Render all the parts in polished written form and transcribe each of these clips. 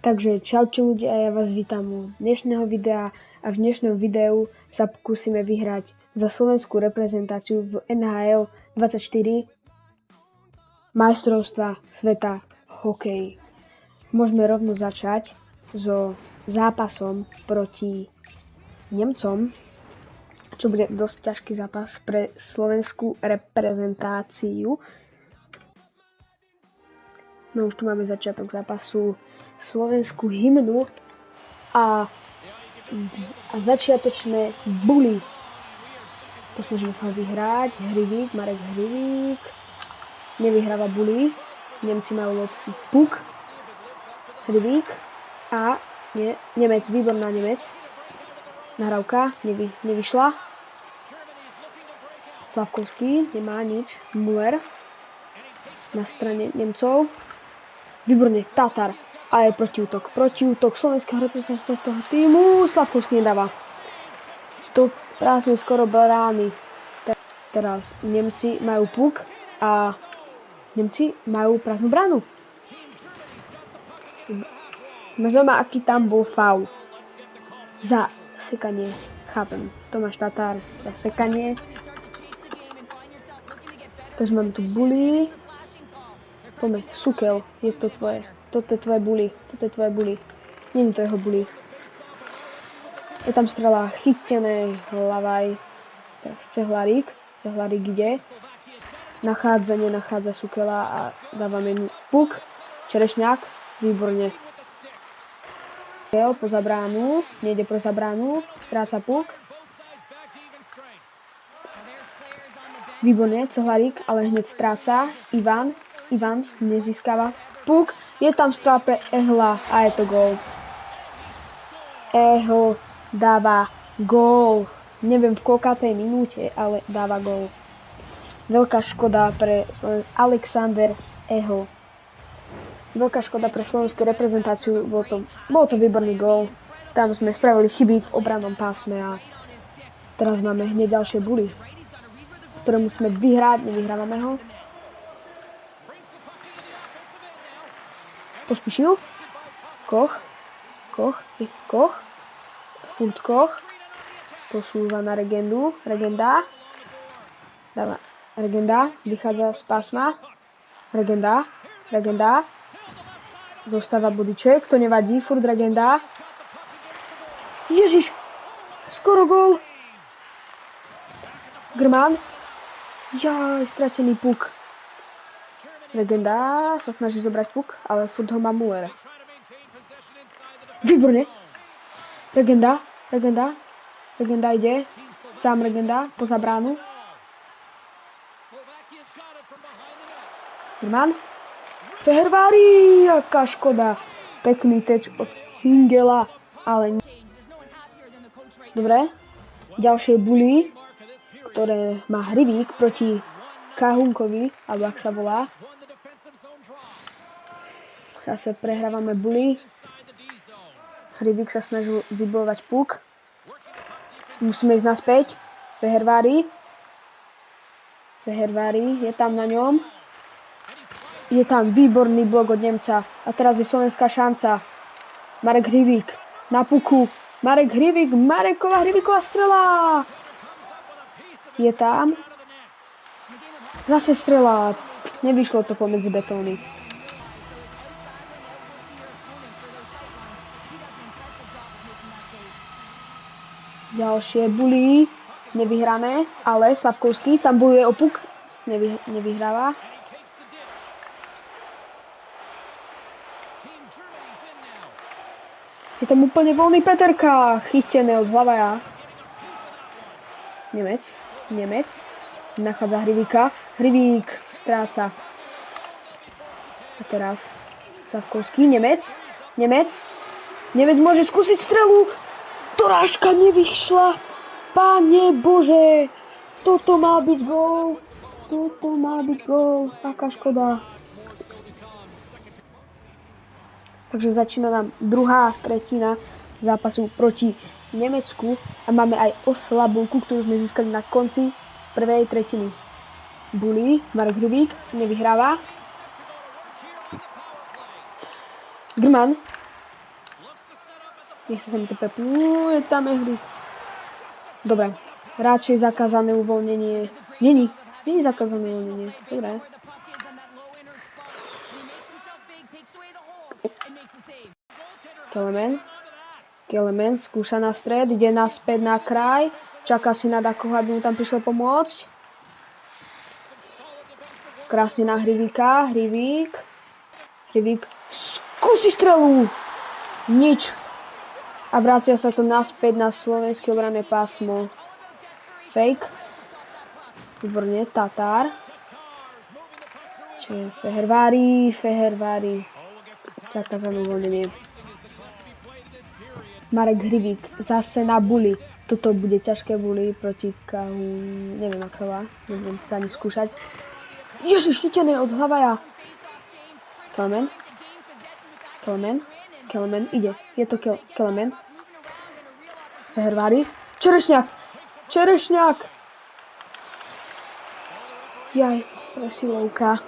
Takže čaute ľudia, ja vás vítam u dnešného videa a v dnešnom videu sa pokúsime vyhrať za slovenskú reprezentáciu v NHL 24 majstrovstva sveta hokej. Môžeme rovno začať so zápasom proti Nemcom, čo bude dosť ťažký zápas pre slovenskú reprezentáciu. No už tu máme začiatok zápasu, slovenskú hymnu a začiatočné buly. Posnažíme sa ho vyhrať. Hrivík, Marek Hrivík. Nevyhráva buly. Nemci majú puk. Hrivík. A Nemec, výborná Nemec. Nahrávka nevyšla. Slavkovský nemá nič. Müller na strane Nemcov. Výborne, Tatar. A je protiútok slovenského reprezentačného týmu. Slavkovský nedáva. To práve skoro brány. Teraz Nemci majú puk a Nemci majú prázdnu bránu. Zaujíma, aký tam bol faul. Za sekanie. Chápem. Tomáš Tatar za sekanie. Takže máme tu buly. Poďme, Sukel, je to tvoje. Toto je tvoje buly. Nie je to jeho buly. Je tam strela chytené, Hlavaj. Teraz Cehlárik ide. Nenachádza Sukela a dávame mu puk. Čerešňák, výborne. Po zabránu, nejde pro zabránu, stráca puk. Výborne, Cehlárik, ale hneď stráca. Ivan nezískava puk. Je tam strela pre Ehla a je to gól. Ehl dáva gól. Neviem v koľkátej minúte, ale dáva gól. Veľká škoda pre Alexander Ehl. Veľká škoda pre slovenskú reprezentáciu. Bol to výborný gól. Tam sme spravili chyby v obrannom pásme a teraz máme hneď ďalšie buly, ktoré musíme vyhrať. Nevyhrávame ho. Pospíšil. Koch. Furt Koch. Posúva na Regendu. Regenda. Vychádza z pásma. Regenda. Dostáva bodyček. To nevadí. Furt Regenda. Ježiš. Skoro gól. Grman. Jaj, stratený puk. Regenda sa snaží zobrať puk, ale furt ho má Müller. Výborne. Regenda ide. Sám Regenda poza bránu. Grman. Fehervári, aká škoda. Pekný teč od Singela, ale dobre. Ďalšie buly, ktoré má Hrivík proti Kahunkovi, alebo ak sa volá. Zase prehrávame buly. Hrivík sa snažil vybojovať puk. Musíme ísť naspäť. Fehervári je tam na ňom. Je tam výborný blok od Nemca. A teraz je slovenská šanca. Marek Hrivík na puku. Hrivíková strela. Je tam. Zase strela. Nevyšlo to pomedzi betóny. Ďalšie buly. Nevyhrané, ale Slavkovský tam bojuje o puk. Nevyhráva. Je tam úplne voľný Peterka. Chytené od Hlavaja. Nemec. Nachádza Hrivíka. Hrivík stráca. A teraz Slavkovský. Nemec môže skúsiť strelu. Dorážka nevyšla. Pane Bože. Toto má byť gól. Aká škoda. Takže začína nám druhá tretina zápasu proti Nemecku a máme aj oslabunku, ktorú sme získali na konci prvej tretiny. Buly, Marek Hrivík nevyhráva. Grman Nechce sa mi to prepnúť, tam je hry. Dobre, radšej zakázané uvoľnenie. Není zakázané uvoľnenie. Dobre. Kelemen skúša na stred, ide naspäť na kraj. Čaká si na Dakoho, aby mu tam prišiel pomôcť. Krásne na Hrivíka. Hrivík skúsi strelu. Nič. A vracia sa to naspäť na slovenské obranné pásmo. Fake. Výborne, Tatár. Čiže Fehervári. Čaká za uvoľnenie. Marek Hrivík zase na bully. Toto bude ťažké bully proti Kahu. Neviem, ako sa volá. Nebudem sa ani skúšať. Ježiš, chytené od Hlavaja. Kelemen, ide. Je to Kelemen. Fehervári. Čerešňák. Jaj, presilovka.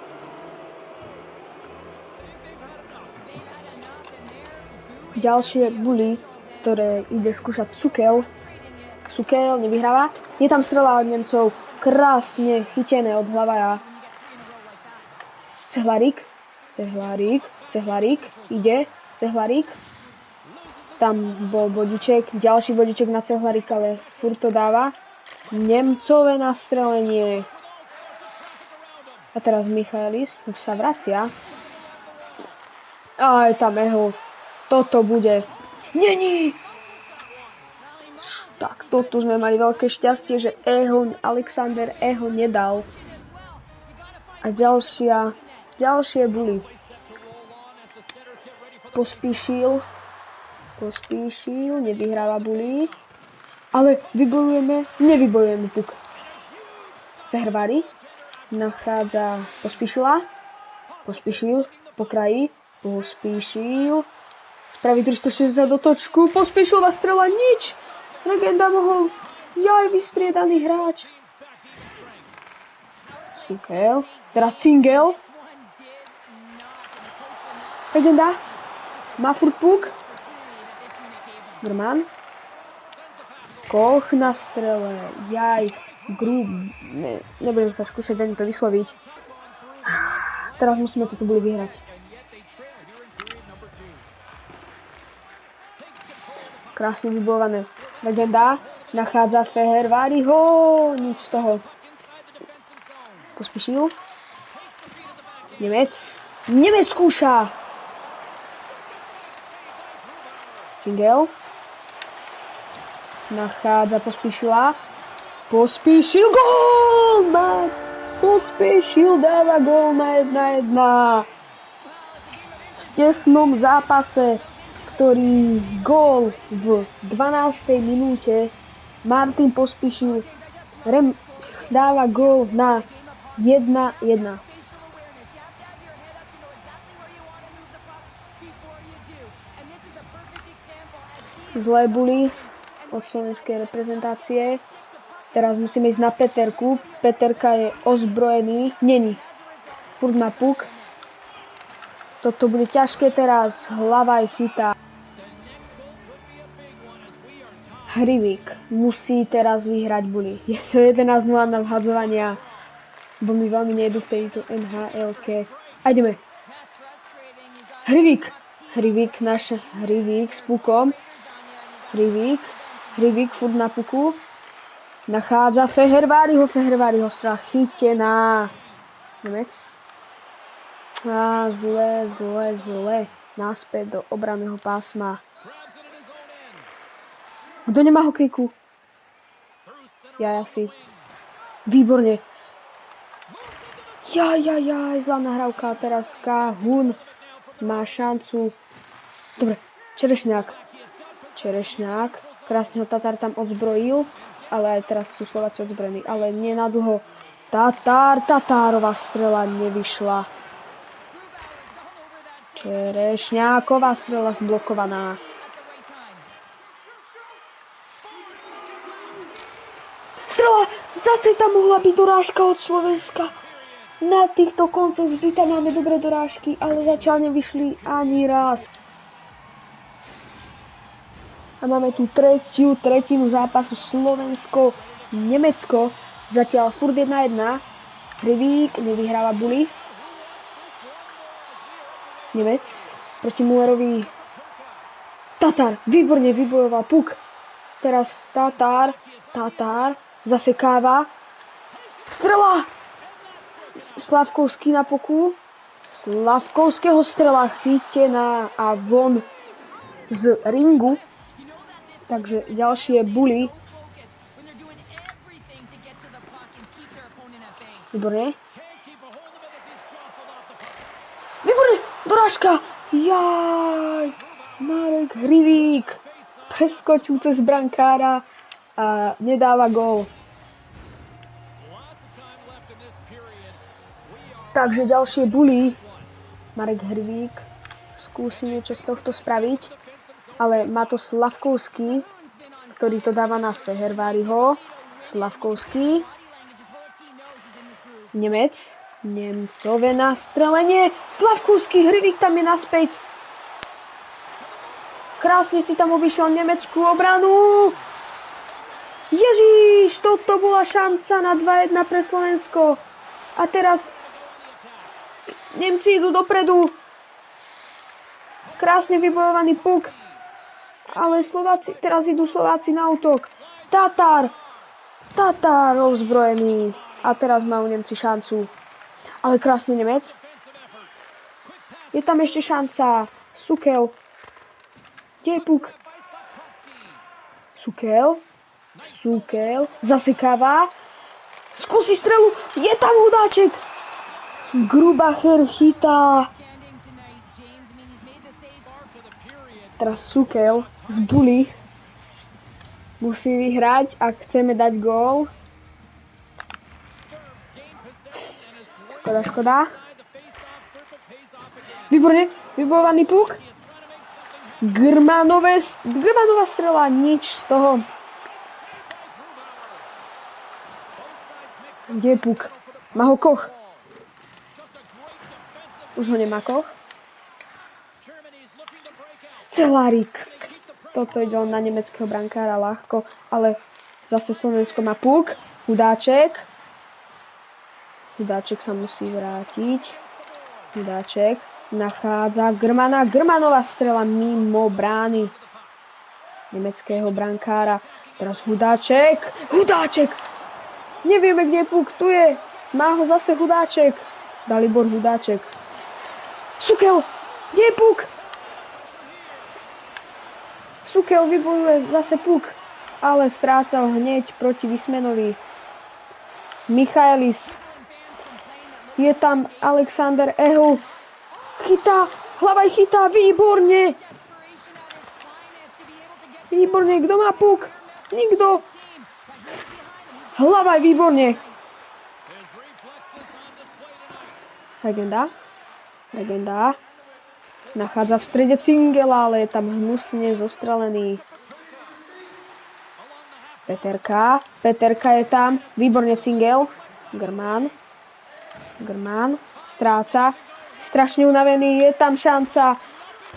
Ďalšie bully, ktoré ide skúšať Sukel. Sukel nevyhráva. Je tam strela od Nemcov. Krásne chytené od Hlavaja. Cehlárik. Ide. Cehlárik. Tam bol bodiček. Ďalší bodiček na Cehlárik, ale furt to dáva. Nemcové nastrelenie. A teraz Michaelis už sa vracia. A je tam Eho. Toto bude. Není! Tak, toto sme mali veľké šťastie, že Alexander Eho nedal. A ďalšie bully. Pospíšil, nevyhráva bully. Ale nevybojujeme puk. Fehervári nachádza Pospíšil po kraji. Spraví 360 do točku. Pospíšil strela, nič. Legenda mohol. Vystriedaný hráč. Sukel. Teda Cingel. Legenda. Má furt puk. Grman. Koch na strele. Nebudem sa skúšať ani to vysloviť. Teraz musíme toto boli vyhrať. Krásne vybojované. Legenda nachádza Feherváriho. Nič z toho. Pospíšil. Nemec skúša. Cingel. Nachádza Pospíšil. Gól! Pospíšil dáva gól na 1-1. V tesnom zápase, ktorý gól v 12. minúte Martin Pospíšil dáva gól na 1-1. Zlé bully od slovenskej reprezentácie. Teraz musíme ísť na Peterku. Peterka je ozbrojený. Není. Furt má puk. Toto bude ťažké teraz. Hlavaj chytá. Hrivík musí teraz vyhrať bully. Je to 11-0 na vhadzovania. Bo mi veľmi nejdu v tejto NHL-ke. A ideme. Hrivík s pukom. Hrivík furt na puku. Nachádza Feherváriho strach chytená. Nemec. A zle. Naspäť do obranného pásma. Kto nemá hokejku? Ja si. Výborne. Zlá nahrávka. Teraz Kahun má šancu. Dobre, Čerešňák. Krásne ho Tatár tam odzbrojil. Ale aj teraz sú Slováci odzbrojení. Ale nie na dlho. Tatárova strela nevyšla. Čerešňáková strela zblokovaná. Strela! Zase tam mohla byť dorážka od Slovenska. Na týchto koncoch vždy tam máme dobré dorážky, ale zatiaľ nevyšli ani raz. A máme tu tretiu tretinu zápasu Slovensko-Nemecko. Zatiaľ furt 1-1. Hrivík nevyhráva Bully. Nemec proti Müllerovi. Tatar výborne vybojoval puk. Teraz Tatar zasekáva. Strela! Slavkovský na puku. Slavkovského strela chytená a von z ringu. Takže ďalšie Bully. Výborne. Výborne! Dorážka! Jaj! Marek Hrivík preskočil cez brankára a nedáva gól. Takže ďalšie Bully. Marek Hrivík skúsi niečo z tohto spraviť, ale má to Slavkovský, ktorý to dáva na Feherváriho. Slavkovský. Nemcové nastrelenie. Slavkovský, Hrivík tam je naspäť. Krásne si tam obišiel nemeckú obranu. Ježiš, toto bola šanca na 2-1 pre Slovensko. A teraz Nemci idú dopredu. Krásne vybojovaný puk. Ale teraz idú Slováci na útok. Tatar rozbrojený. A teraz majú Nemci šancu. Ale krásny Nemec. Je tam ešte šanca. Sukel. Kde je puk? Sukel. Zasekáva. Skúsi strelu. Je tam Hudáček. Grubacher chytá. Teraz Sukel z Bully musí vyhrať, ak chceme dať gól. Škoda. Výborne, vybojovaný puk. Grmanová strela, nič z toho. Kde je puk? Má ho Koch. Už ho nemá Koch. Celárik. Toto ide na nemeckého brankára ľahko, ale zase Slovensko má puk. Hudáček sa musí vrátiť. Hudáček nachádza Grmanová strela mimo brány nemeckého brankára. Teraz Hudáček. Nevieme, kde je puk. Tu je. Má ho zase Hudáček. Dalibor Hudáček. Sukel. Kde je puk? Sukel vybojuje zase puk, ale strácal hneď proti Vysmenovi. Michaelis. Je tam Alexander Ehl. Hlavaj chytá, výborne. Kto má puk? Nikto. Hlavaj, výborne. Legenda. Nachádza v strede Cingela, ale je tam hnusne zostrelený. Peterka je tam. Výborne Cingel. Grman. Stráca. Strašne unavený. Je tam šanca.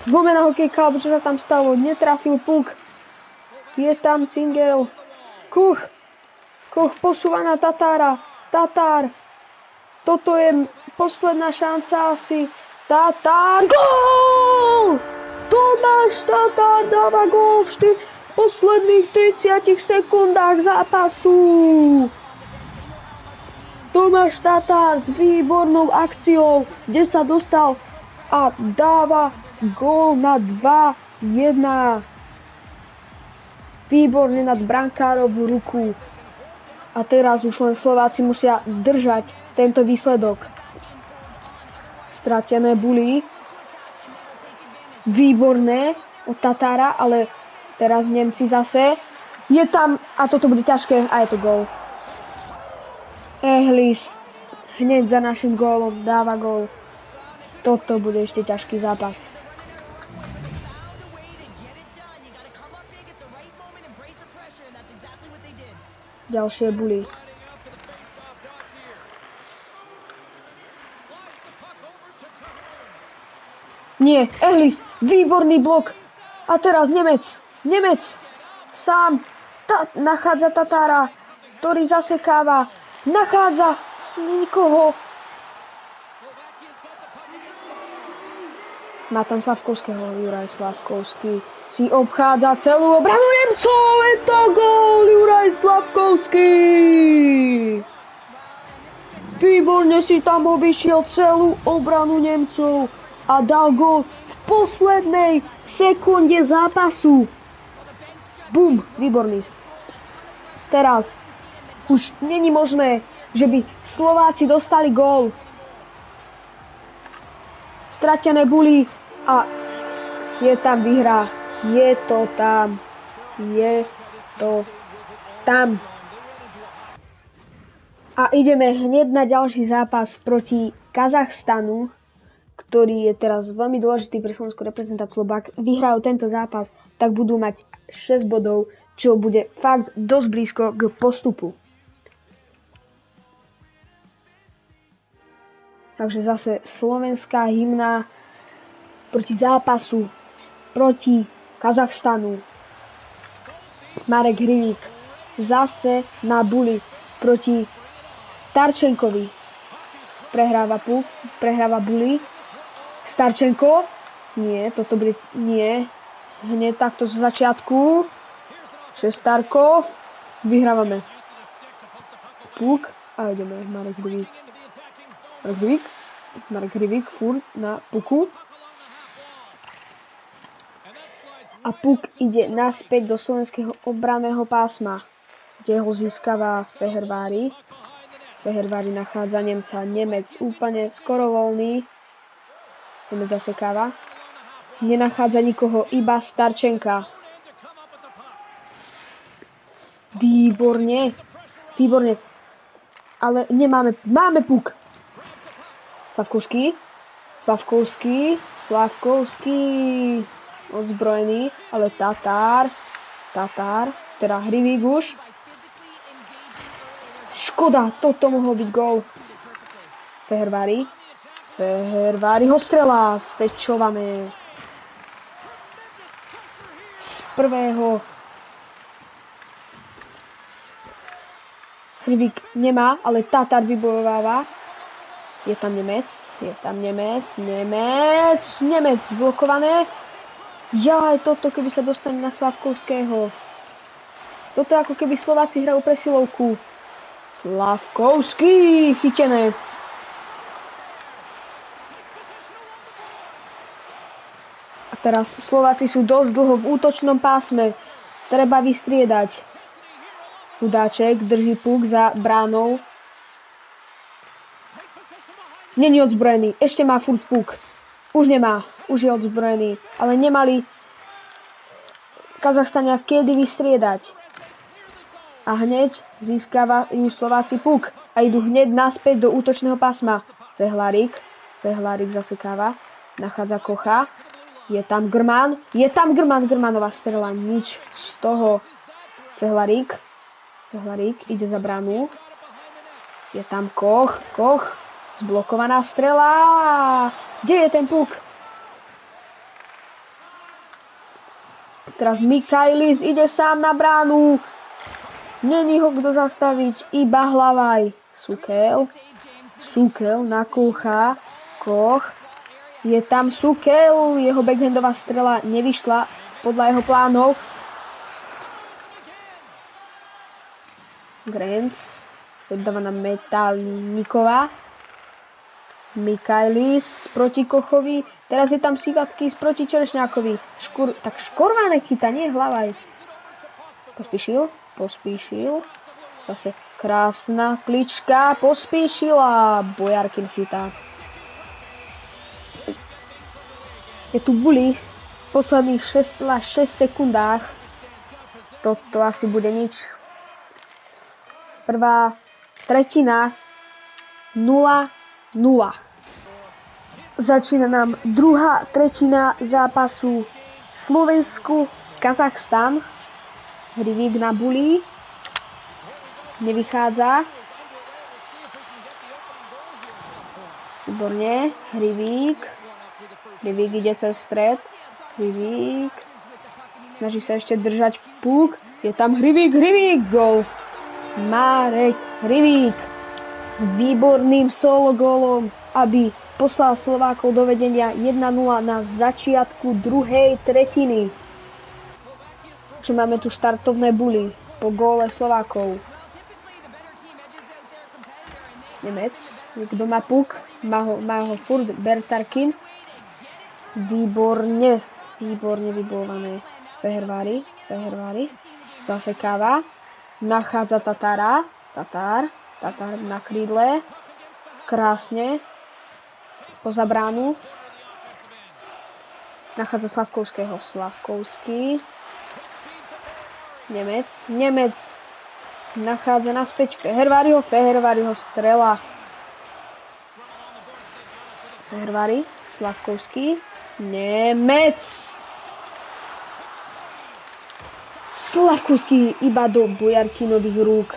Zlomená hokejka, alebo čo sa tam stalo. Netrafil puk. Je tam Cingel. Koch posúva na Tatára. Toto je posledná šanca asi. Tatar, gól! Tomáš Tatar dáva gól v posledných 30 sekundách zápasu. Tomáš Tatar s výbornou akciou, kde sa dostal a dáva gól na 2-1. Výborne nad brankárovú ruku. A teraz už len Slováci musia držať tento výsledok. Stratené Bully. Výborné od Tatára, ale teraz Nemci zase. Je tam, a toto bude ťažké, a je to gól. Ehlis hneď za našim gólom dáva gól. Toto bude ešte ťažký zápas. Ďalšie Bully. Nie, Ehlis, výborný blok. A teraz Nemec. Nemec sám nachádza Tatára, ktorý zasekáva. Nachádza nikoho. Má tam Slavkovského, Juraj Slavkovský si obchádza celú obranu Nemcov. Je to gól, Juraj Slavkovský. Výborne si tam obišiel celú obranu Nemcov a dal gól v poslednej sekunde zápasu. Bum, výborný. Teraz už není možné, že by Slováci dostali gól. Stratené buly a je tam výhra. Je to tam. Je to tam. A ideme hneď na ďalší zápas proti Kazachstanu, ktorý je teraz veľmi dôležitý pre slovenskú reprezentáciu, lebo ak vyhrajú tento zápas, tak budú mať 6 bodov, čo bude fakt dosť blízko k postupu. Takže zase slovenská hymna proti zápasu, proti Kazachstanu. Marek Hrivík zase na buli proti Starčenkovi. Prehráva buli. Starčenko. Nie, toto bude... Nie. Hneď takto z začiatku. Šestárko. Vyhrávame. Puk. A ideme. Marek Hrivík. Marek Hrivík furt na puku. A puk ide naspäť do slovenského obranného pásma, kde ho získava Fehervári. Fehervári nachádza Nemca. Nemec úplne skoro voľný. Nemec zasekáva. Nenachádza nikoho, iba Starčenka. Výborne. Výborne. Ale nemáme... Máme puk. Slavkovský, ozbrojený, ale Tatár, teda Hrivík už. Škoda, toto mohol byť gól. Fehervári ho strelá, stečovame. Z prvého. Hrivík nemá, ale Tatár vybojováva. Je tam Nemec, blokované. Jaj, toto keby sa dostane na Slavkovského. Toto je ako keby Slováci hrajú presilovku. Slavkovský, chytené. A teraz Slováci sú dosť dlho v útočnom pásme. Treba vystriedať. Hudáček drží puk za bránou. Není odzbrojený, ešte má furt puk. Už nemá, už je odzbrojený. Ale nemali Kazachstania kedy vystriedať. A hneď získavajú Slováci puk. A idú hneď naspäť do útočného pásma. Cehlárik zasekáva. Nachádza Kocha. Je tam Grman. Grmanová strela. Nič z toho. Cehlárik ide za bránu. Je tam Koch. Zblokovaná strela. Kde je ten puk? Teraz Mikajlis ide sám na bránu. Není ho kto zastaviť. Iba Hlavaj. Sukel na Kocha. Koch. Je tam Sukel. Jeho backhandová strela nevyšla podľa jeho plánov. Grenc. Dáva na Metalníková. Mikajlis proti Kochovi. Teraz je tam Sivatkis proti Čerešňákovi. Škorvánek chytá, nie Hlavaj. Pospíšil. Zase krásna klička. Pospíšila. Bojarkin chytá. Je tu buli v posledných 6,6 sekundách. Toto asi bude nič. Prvá tretina 0-0. Začína nám druhá tretina zápasu Slovensku-Kazachstan. Hrivík na buli. Nevychádza. Výborne. Hrivík ide cez stred. Snaží sa ešte držať puk. Je tam Hrivík, gól. Marek Hrivík s výborným solo gólom, aby poslal Slovákov do vedenia 1-0 na začiatku druhej tretiny. Že máme tu štartovné buly po góle Slovákov. Nemec, kto má puk, má ho furt Bertarkin. Výborne vybojované. Fehervári, zasekáva, nachádza Tatár na krídle, krásne, poza bránu, nachádza Slavkovský, Nemec, nachádza naspäť Feherváriho, strela, Slavkovský, Nemec, Slavkovský iba do Bojarkinových rúk.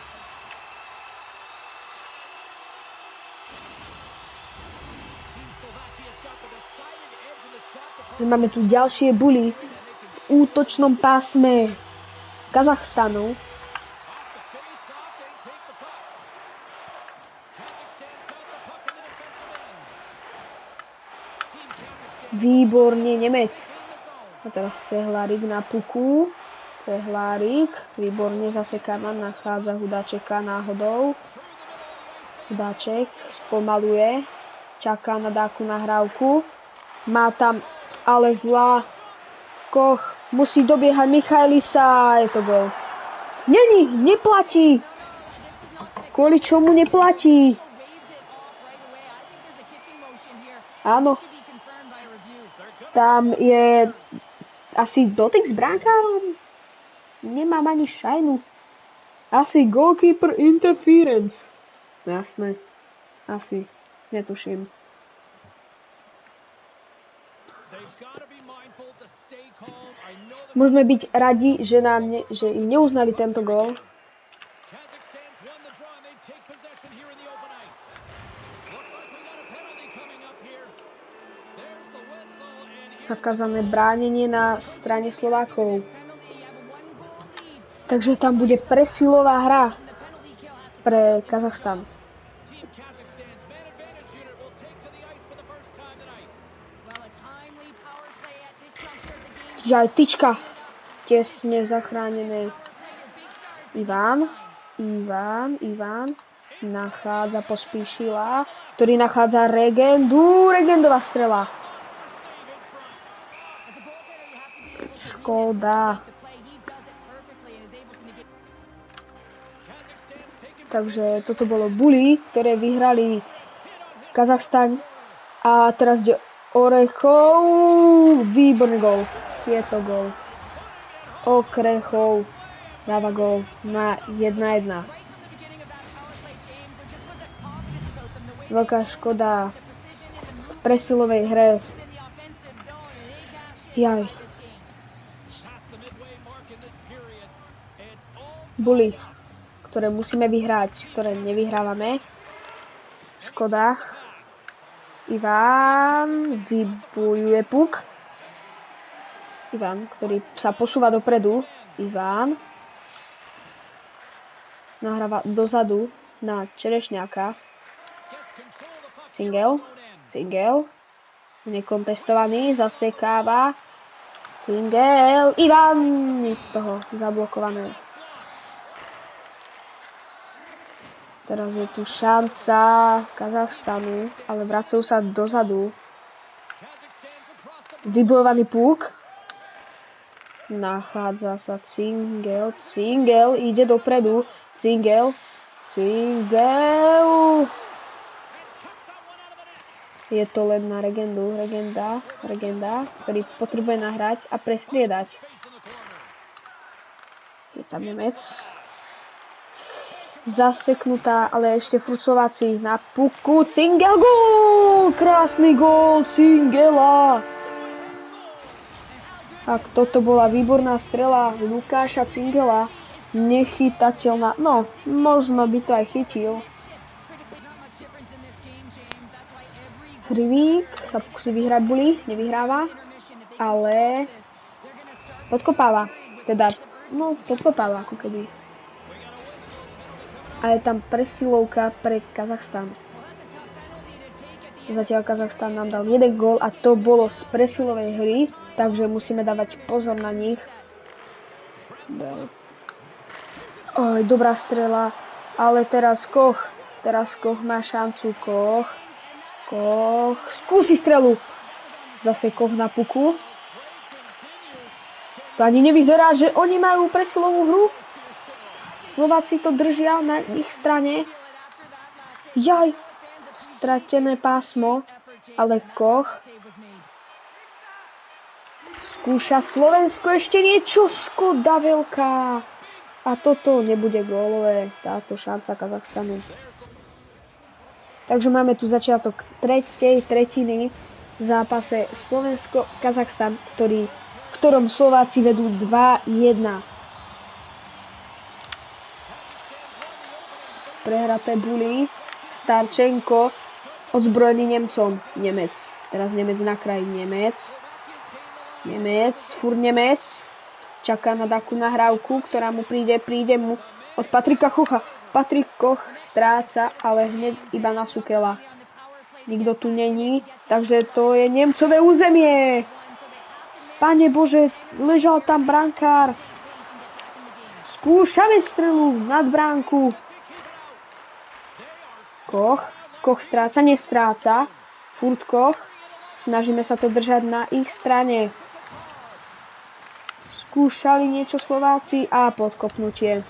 Máme tu ďalšie buly v útočnom pásme Kazachstanu. Výborne Nemec. A teraz Cehlárik na puku. Výborne zasekáva, nachádza Hudáčeka náhodou. Hudáček spomaluje, čaká na dáku nahrávku. Má tam ale zlá. Koch musí dobiehať Michailisa. Je to gól. Neplatí. Kvôli čomu neplatí? Áno. Tam je asi dotyk s bránkárom. Nemám ani šajnu. Asi goalkeeper interference. Jasné. Asi. Netuším. Môžeme byť radi, že im neuznali tento gól. Zakázané bránenie na strane Slovákov. Takže tam bude presilová hra pre Kazachstan. Aj tyčka. Tesne zachránené. Ivan. Nachádza Pospíšila, ktorý nachádza Regendu. Regendová strela. Škoda. Takže toto bolo buly, ktoré vyhrali Kazachstan. A teraz ide Orechov. Výborný gól. Je to gól. Okrechov dáva gól na 1-1. Veľká škoda v presilovej hre. Buly, ktoré musíme vyhrať, ktoré nevyhrávame. Škoda. Ivan vybojuje puk. Ivan, ktorý sa posúva dopredu. Ivan nahráva dozadu na Čerešňáka. Cingel. Nekontestovaný, zasekáva. Cingel. Ivan. Nič z toho. Zablokované. Teraz je tu šanca Kazachstanu, ale vracajú sa dozadu. Vybojovaný puk. Nachádza sa Cingel. Ide dopredu. Cingel. Je to len na Regendu. Regenda, ktorý potrebuje nahrať a prestriedať. Je tam Nemec. Zaseknutá, ale ešte Frucovací na puku. Cingel, gól! Krásny gól Cingela. A toto bola výborná strela Lukáša Cingela. Nechytateľná. No, možno by to aj chytil. Hrivík sa pokusí vyhrať buly. Nevyhráva. Ale Podkopáva. Teda, no, podkopáva ako keby. A je tam presilovka pre Kazachstan. Zatiaľ Kazachstan nám dal jeden gól a to bolo z presilovej hry, takže musíme dávať pozor na nich. Oj, dobrá strela, ale teraz Koch má šancu, Koch, skúsi strelu. Zase Koch na puku. To ani nevyzerá, že oni majú presilovú hru. Slováci to držia na ich strane. Jaj, stratené pásmo, ale Koch skúša Slovensko ešte niečo, škoda veľká. A toto nebude gólové, táto šanca Kazachstanu. Takže máme tu začiatok tretej tretiny v zápase Slovensko-Kazachstan, v ktorom Slováci vedú 2-1. Prehraté buly. Starčenko odzbrojený Nemcom. Nemec. Teraz Nemec na kraji. Furt Nemec. Čaká na takú nahrávku, ktorá mu príde mu od Patrika Kocha. Patrik Koch stráca, ale hneď iba na Sukela. Nikto tu není, takže to je Nemcové územie. Pane Bože, ležal tam brankár. Skúšame strelu nad bránku. Koch nestráca. Furt Koch. Snažíme sa to držať na ich strane. Skúšali niečo Slováci a podkopnutie.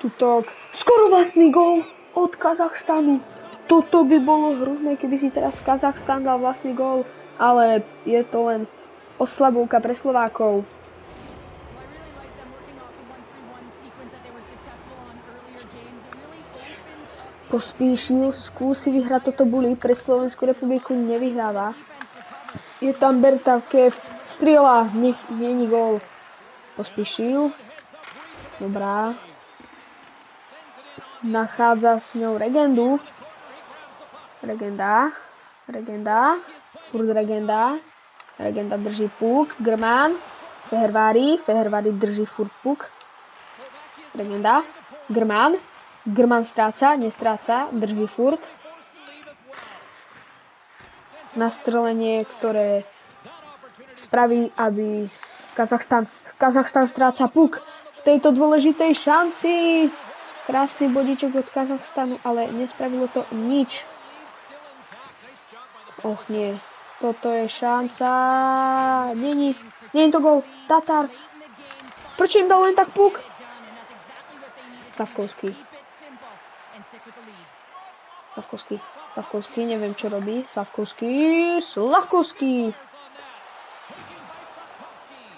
Tutok. Skoro vlastný gól od Kazachstanu. Toto by bolo hrozné, keby si teraz Kazachstan dal vlastný gól. Ale je to len oslabovka pre Slovákov. Pospíšil, skúsi vyhrať toto buly, pre Slovenskú republiku nevyhráva. Je tam Bertavkev, strieľa, není gól. Pospíšil, dobrá. Nachádza s ňou Regendu. Regenda. Regenda drží puk, Grman. Fehervári drží furt puk. Regenda, Grman stráca, nestráca, drží furt. Nastrelenie, ktoré spraví, aby Kazachstan stráca puk v tejto dôležitej šanci. Krásny bodíčok od Kazachstanu, ale nespravilo to nič. Och nie, toto je šanca. Nie je to gól. Tatar. Prečo im dal len tak puk? Savkovský, neviem čo robí.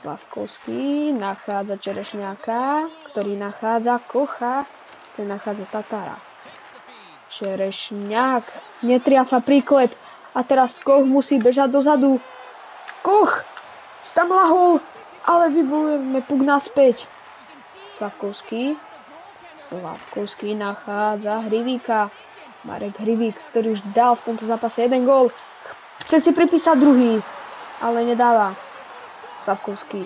Slavkovský nachádza Čerešňáka, ktorý nachádza Kocha, ktorý nachádza Tatára. Čerešňák netriafa príklep a teraz Koch musí bežať dozadu. Koch tam lahol, ale vybolujeme puk naspäť. Slavkovský nachádza Hrivíka. Marek Hrivík, ktorý už dal v tomto zápase jeden gól. Chce si pripísať druhý, ale nedáva. Slavkovský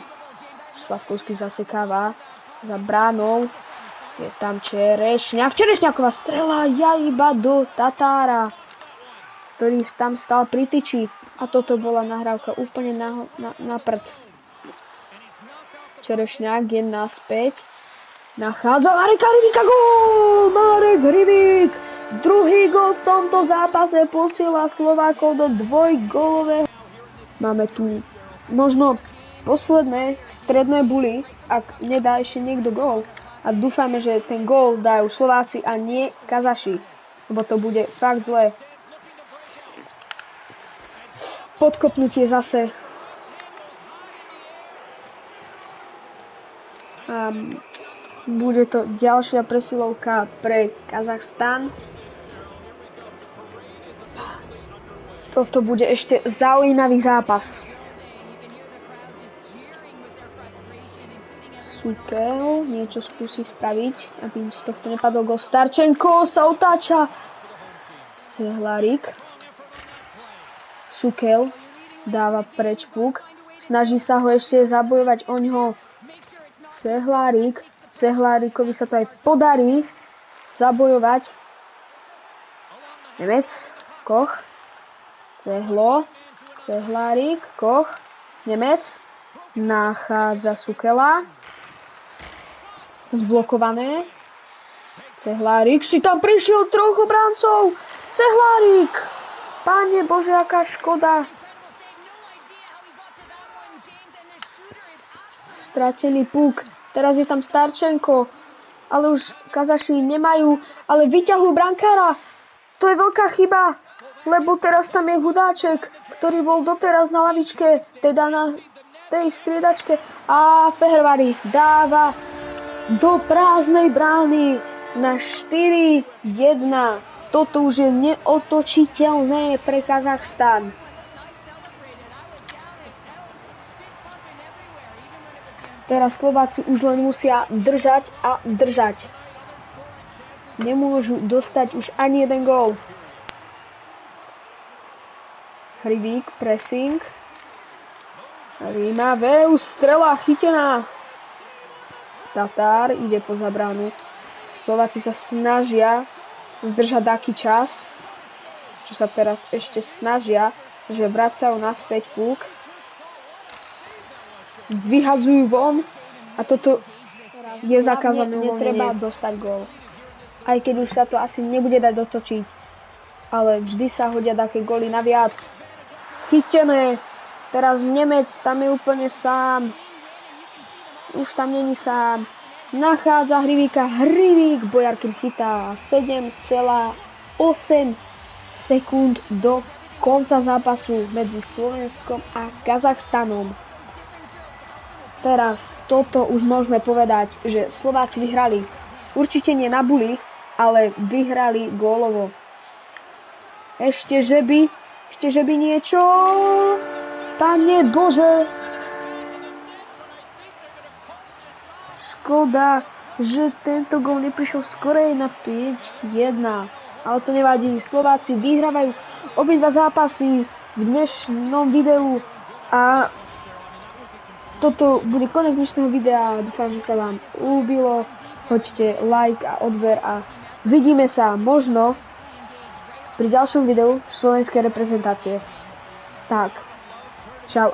zasekáva za bránou. Je tam Čerešňáková strela iba do Tatára, ktorý tam stal pri tyči. A toto bola nahrávka úplne na prd. Čerešňák je naspäť. Nachádza Mareka Hrivíka, gól! Marek Hrivík! Druhý gól v tomto zápase posiela Slovákov do dvojgólového. Máme tu možno posledné stredné buly, ak nedá ešte niekto gól. A dúfame, že ten gól dajú Slováci a nie Kazaši, lebo to bude fakt zlé. Podkopnutie zase. Bude to ďalšia presilovka pre Kazachstan. Toto bude ešte zaujímavý zápas. Sukel niečo skúsi spraviť, aby z tohto nepadol gól. Starčenko sa otáča. Cehlárik. Sukel dáva preč puk. Snaží sa ho ešte zabojovať o ňoho Cehlárik. Cehlárikovi sa to aj podarí zabojovať. Nemec, Koch, Cehlo, Cehlárik, Koch, Nemec, nachádza Sukela. Zblokované. Cehlárik si tam prišiel troch obrancov. Cehlárik! Páne Bože, aká škoda. Stratený puk. Teraz je tam Starčenko. Ale už Kazaši nemajú. Ale vyťahujú brankára. To je veľká chyba. Lebo teraz tam je Hudáček, ktorý bol doteraz na lavičke. Teda na tej striedačke. A Fehervari dáva do prázdnej brány na 4-1. Toto už je neotočiteľné pre Kazachstan. Teraz Slováci už len musia držať a držať. Nemôžu dostať už ani jeden gól. Hrivík, pressing. Ríma, Veus, strela chytená. Tatár ide po zabránu. Slováci sa snažia zdržať taký čas, čo sa teraz ešte snažia, že vracajú naspäť puk. Vyhazujú von a toto je zakázané. Netreba dostať gól. Aj keď už sa to asi nebude dať dotočiť. Ale vždy sa hodia také góly naviac. Chytené. Teraz Nemec tam je úplne sám. Už tam není sám. Nachádza Hrivíka. Hrivík. Bojarkin chytá 7,8 sekúnd do konca zápasu medzi Slovenskom a Kazachstanom. Teraz toto už môžeme povedať, že Slováci vyhrali. Určite nie na buli, ale vyhrali gólovo. Ešte že by niečo. Pane Bože. Škoda, že tento gól neprišiel skorej na 5-1. Ale to nevadí. Slováci vyhrávajú obidva zápasy v dnešnom videu a toto bude koniec dnešného videa. Dúfam, že sa vám ľúbilo. Hoďte like a odber a vidíme sa možno pri ďalšom videu slovenskej reprezentácie. Tak, čau.